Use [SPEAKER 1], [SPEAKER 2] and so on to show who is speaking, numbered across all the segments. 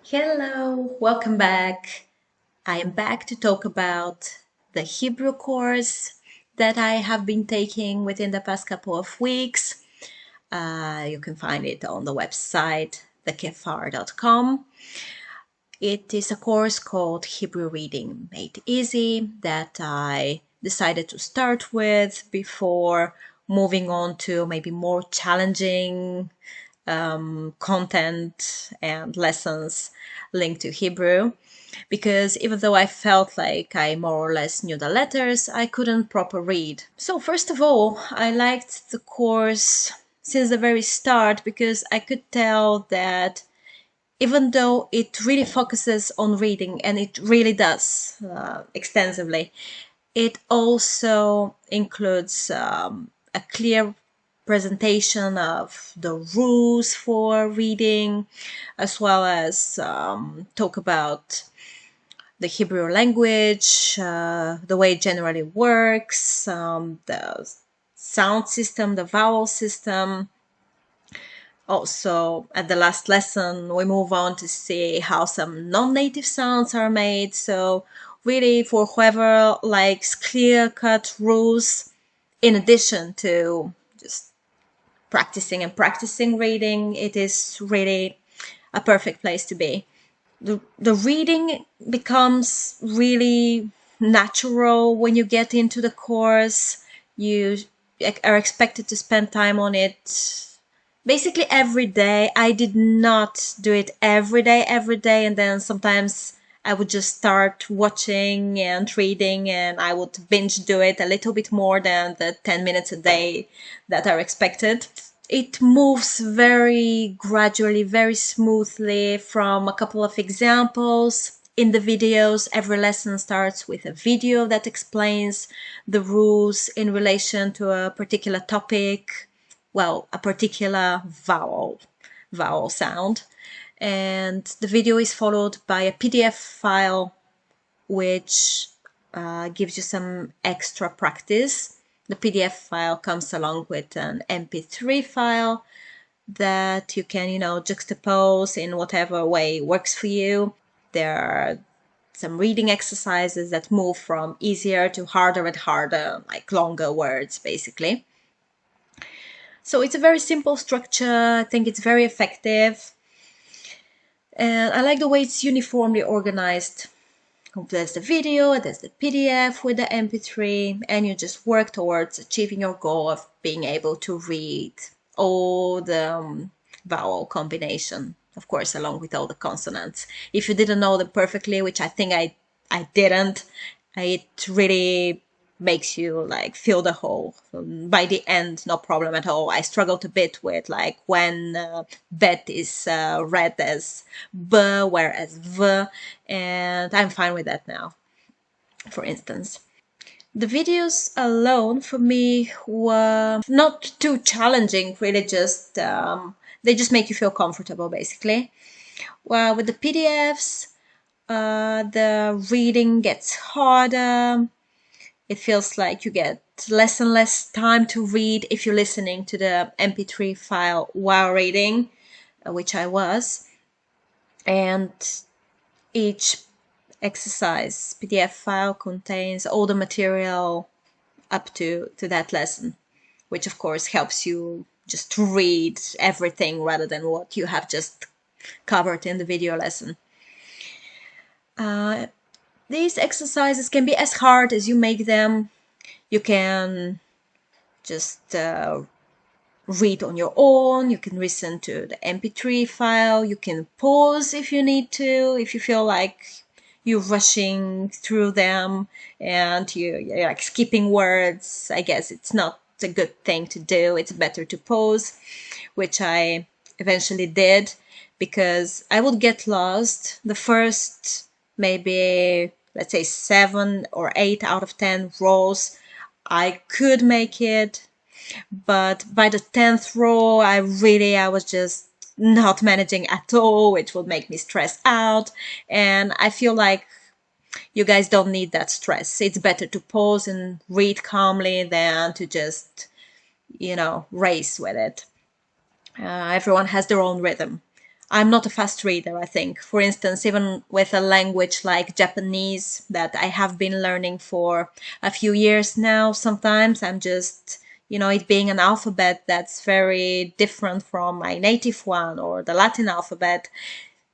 [SPEAKER 1] Hello, welcome back. I am back to talk about the Hebrew course that I have been taking within the past couple of weeks. You can find it on the website thekefar.com. It is a course called Hebrew Reading Made Easy that I decided to start with before moving on to maybe more challenging content and lessons linked to Hebrew. Because even though I felt like I more or less knew the letters, I couldn't proper read. So first of all, I liked the course since the very start because I could tell that even though it really focuses on reading, and it really does extensively, it also includes a clear presentation of the rules for reading, as well as talk about the Hebrew language, the way it generally works, the sound system, the vowel system. Also, at the last lesson, we move on to see how some non-native sounds are made. So really, for whoever likes clear-cut rules, in addition to just practicing and practicing reading, it is really a perfect place to be. The reading becomes really natural when you get into the course. You are expected to spend time on it basically every day. I did not do it every day, and then sometimes I would just start watching and reading, and I would binge do it a little bit more than the 10 minutes a day that are expected. It moves very gradually, very smoothly from a couple of examples. In the videos, every lesson starts with a video that explains the rules in relation to a particular topic, well, a particular vowel sound. And the video is followed by a PDF file which gives you some extra practice. The PDF file comes along with an MP3 file that you can, juxtapose in whatever way works for you. There are some reading exercises that move from easier to harder and harder, like longer words, basically. So it's a very simple structure. I think it's very effective. And I like the way it's uniformly organized. There's the video, there's the PDF with the MP3, and you just work towards achieving your goal of being able to read all the vowel combination, of course, along with all the consonants. If you didn't know them perfectly, which I think I didn't, it really makes you like feel the whole. By the end, no problem at all. I struggled a bit with like when bet is read as b, whereas v, and I'm fine with that now, for instance. The videos alone for me were not too challenging, really, just they just make you feel comfortable, basically. Well, with the PDFs, the reading gets harder. It feels like you get less and less time to read if you're listening to the MP3 file while reading, which I was. And each exercise PDF file contains all the material up to that lesson, which of course helps you just to read everything rather than what you have just covered in the video lesson. These exercises can be as hard as you make them. You can just read on your own. You can listen to the MP3 file. You can pause if you need to, if you feel like you're rushing through them and you're like skipping words. I guess it's not a good thing to do. It's better to pause, which I eventually did because I would get lost. The first maybe, let's say, 7 or 8 out of 10 rows, I could make it, but by the 10th row, I was just not managing at all, which would make me stress out. And I feel like you guys don't need that stress. It's better to pause and read calmly than to just, race with it. Everyone has their own rhythm. I'm not a fast reader, I think. For instance, even with a language like Japanese that I have been learning for a few years now, sometimes I'm just, it being an alphabet that's very different from my native one or the Latin alphabet,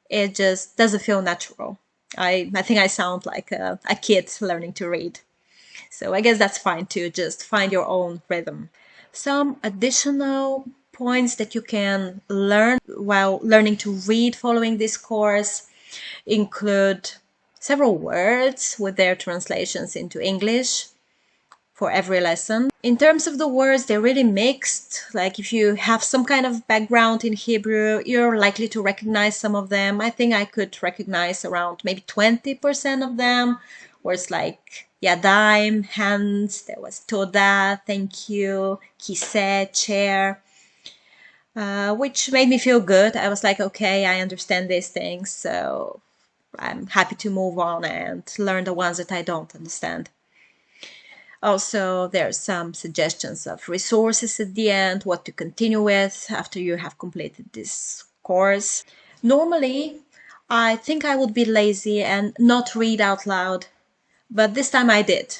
[SPEAKER 1] it just doesn't feel natural. I think I sound like a kid learning to read. So I guess that's fine too. Just find your own rhythm. Some additional points that you can learn while learning to read following this course include several words with their translations into English for every lesson. In terms of the words, they're really mixed. Like if you have some kind of background in Hebrew, you're likely to recognize some of them. I think I could recognize around maybe 20% of them, where it's like yadayim, hands, there was toda, thank you, kiseh, chair, which made me feel good. I was like, okay, I understand these things, so I'm happy to move on and learn the ones that I don't understand. Also, there's some suggestions of resources at the end, what to continue with after you have completed this course. Normally, I think I would be lazy and not read out loud, but this time I did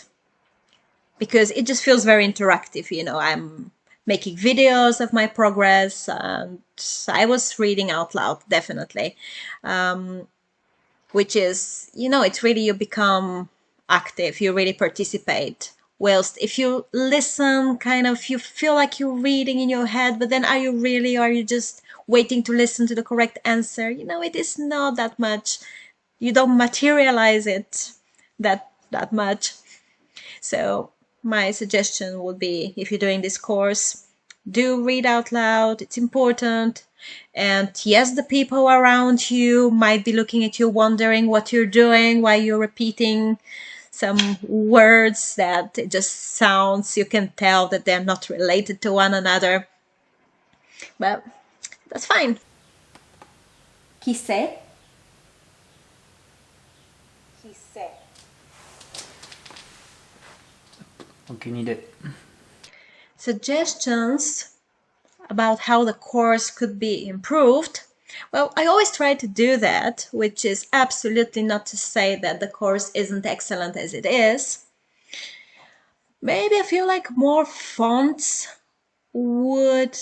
[SPEAKER 1] because it just feels very interactive. I'm making videos of my progress and I was reading out loud, definitely. Which is, it's really you become active, you really participate. Whilst if you listen, kind of, you feel like you're reading in your head, but then are you really, or are you just waiting to listen to the correct answer? It is not that much. You don't materialize it that much. So my suggestion would be, if you're doing this course, do read out loud. It's important. And yes, the people around you might be looking at you wondering what you're doing, why you're repeating some words that it just sounds, you can tell that they're not related to one another. But that's fine. Kiseh. Kiseh.
[SPEAKER 2] Ok, une idée.
[SPEAKER 1] Suggestions about how the course could be improved. Well, I always try to do that, which is absolutely not to say that the course isn't excellent as it is. Maybe I feel like more fonts would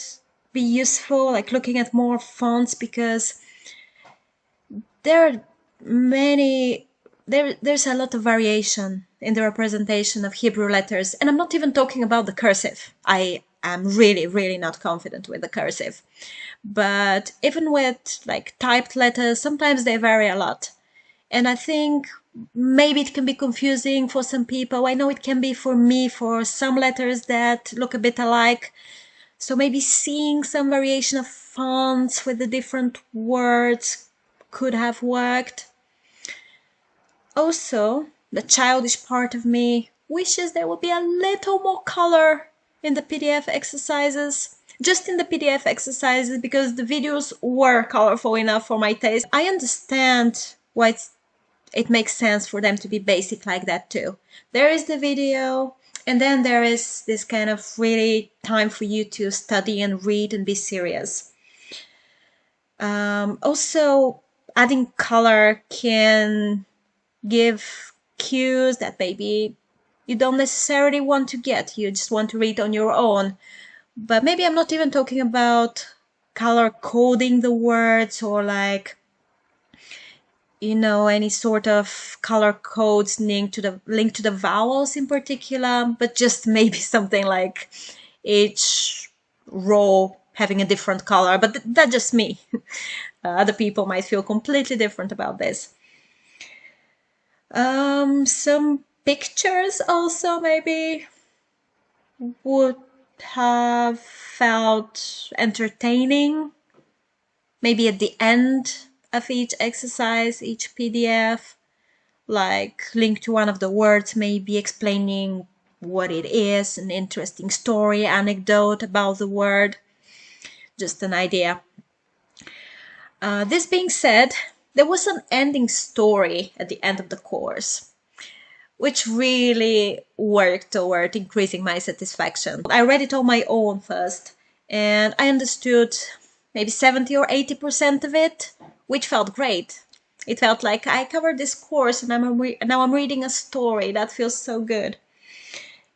[SPEAKER 1] be useful, like looking at more fonts, because there are there's a lot of variation in the representation of Hebrew letters, and I'm not even talking about the cursive. I am really, really not confident with the cursive. But even with like typed letters, sometimes they vary a lot. And I think maybe it can be confusing for some people. I know it can be for me for some letters that look a bit alike. So maybe seeing some variation of fonts with the different words could have worked. Also, the childish part of me wishes there would be a little more color in the PDF exercises. Just in the PDF exercises, because the videos were colorful enough for my taste. I understand why it makes sense for them to be basic like that too. There is the video, and then there is this kind of really time for you to study and read and be serious. Also, adding color can give cues that maybe you don't necessarily want to get. You just want to read on your own. But maybe I'm not even talking about color coding the words or like, any sort of color codes linked to the vowels in particular, but just maybe something like each row having a different color. But that's just me. Other people might feel completely different about this. Some pictures also maybe would have felt entertaining. Maybe at the end of each exercise, each PDF, like link to one of the words, maybe explaining what it is, an interesting story, anecdote about the word, just an idea. This being said, there was an ending story at the end of the course, which really worked toward increasing my satisfaction. I read it on my own first, and I understood maybe 70 or 80% of it, which felt great. It felt like I covered this course and now I'm reading a story. That feels so good.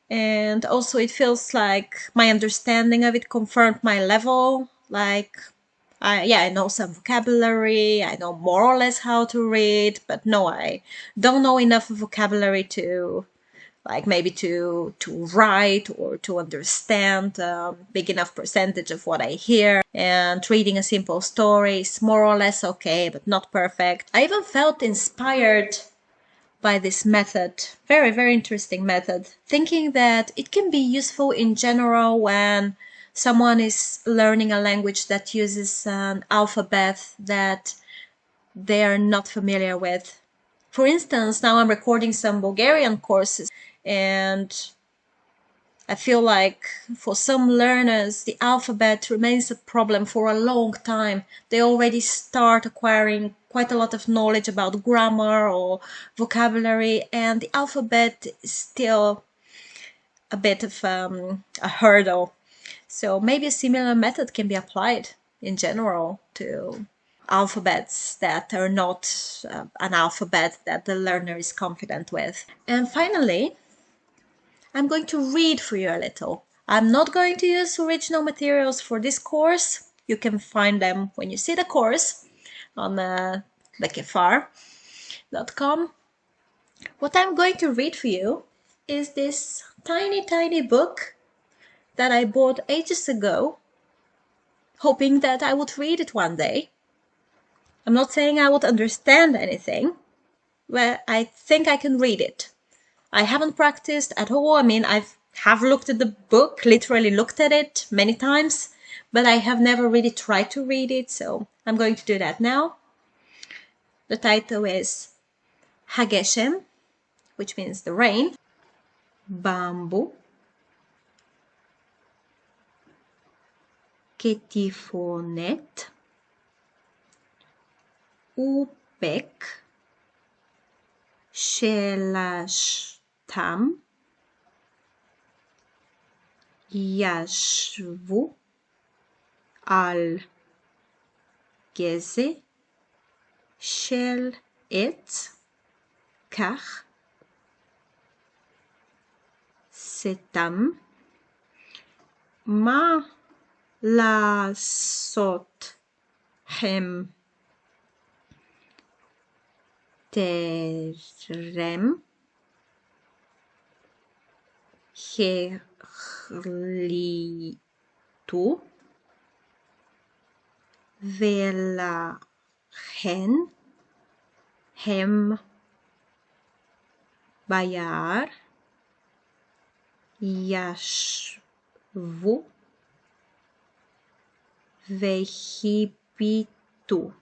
[SPEAKER 1] And also it feels like my understanding of it confirmed my level. Like, I know some vocabulary, I know more or less how to read, but no, I don't know enough vocabulary to like maybe to write or to understand big enough percentage of what I hear. And reading a simple story is more or less okay, but not perfect. I even felt inspired by this method, very, very interesting method, thinking that it can be useful in general when someone is learning a language that uses an alphabet that they are not familiar with. For instance, now I'm recording some Bulgarian courses, and I feel like for some learners, the alphabet remains a problem for a long time. They already start acquiring quite a lot of knowledge about grammar or vocabulary, and the alphabet is still a bit of a hurdle. So maybe a similar method can be applied in general to alphabets that are not an alphabet that the learner is confident with. And finally, I'm going to read for you a little. I'm not going to use original materials for this course. You can find them when you see the course on bekefar.com. What I'm going to read for you is this tiny, tiny book that I bought ages ago, hoping that I would read it one day. I'm not saying I would understand anything, but I think I can read it. I haven't practiced at all. I mean, I have looked at the book, literally looked at it many times, but I have never really tried to read it, so I'm going to do that now. The title is Hageshem, which means the rain, Bamboo, Ketifonet, Upek, Shelashtam, Yashvu, Al Geze, Shel Et, Kach, Setam, Ma Lasot Hem Terem Herlitu Velachen Hem Bayar Yashvu Vehipitu.